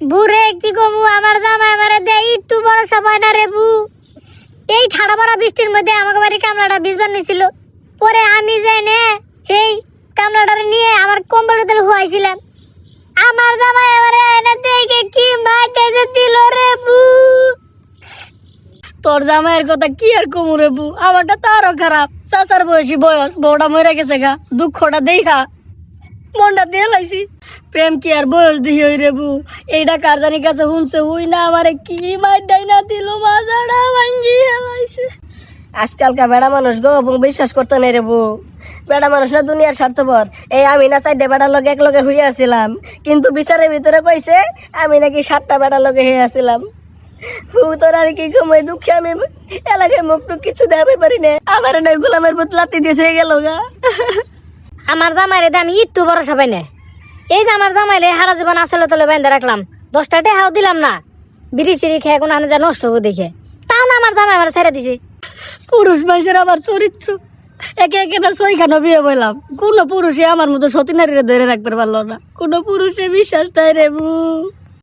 বুরে কি কমু, আমার জামাই আমারে দে একটু ভরসা পায় না রে বু। এই ঠাড়া পড়া বৃষ্টির মধ্যে আমাকে বাড়ি কামলাটা ভিজবার নিছিল, পরে আমি যাই নে এই কামলাটা নিয়ে আমার কম্বলের তলে হুয়াইছিলাম। আমার জামাই আমারে এনে দেখে কি মাঠে যে দিল রে বু। তোর জামাইয়ের কথা কি আর কমু রে বউ, আমারটা তো আরো খারাপ। চাচার বয়সী বয়স, বউটা মরে গেছে গা, দুঃখটা দেখা মনটা দিয়ে লাইছি। প্রেম কি আর বয়স দিই হই রে বউ, এইটা কার জানি কাছে শুনছে, হুই না আমারে কি মাইডাই না দিল, মাজাটা ভাঙ্গি হেলাইছে। আজকালকার বেড়া মানুষ গো বিশ্বাস করতে নেই রে বউ। বেড়া মানুষ না দুনিয়ার স্বার্থপর। এই আমি না 4টা বেড়ার লগে এক লগে হইয়া আসছিলাম, কিন্তু বিচারের ভিতরে কইছে আমি নাকি 7টা বেড়ার লগে হয়ে আসছিলাম। তোর আর কি ঘুমাই দুঃখে আমি এলাকায় মুখ টুক কিছু দেখাতে পারি না, আমার না গোলামের বুত লাত্তি দিয়ে গেল গা। আমার জামাইরে দে আমি একটু ভরসা পাই না। এই যে আমার জামাইলে হারা জীবন আসলে তলে বেঁধে রাখলাম, 10টা টেহাও দিলাম না, বিড়ি সিড়ি খেয়ে কোনো আনে যা নষ্ট হবো দেখে, তাও না আমার জামাই আমার ছেড়ে দিছে। পুরুষ মানুষের আবার চরিত্র, একে একে না 6খানা বিয়ে বললাম, কোন পুরুষে আমার মতো সতী নারীরে ধরে রাখতে পারলো না, কোন পুরুষে বিশ্বাস নাই রে বউ।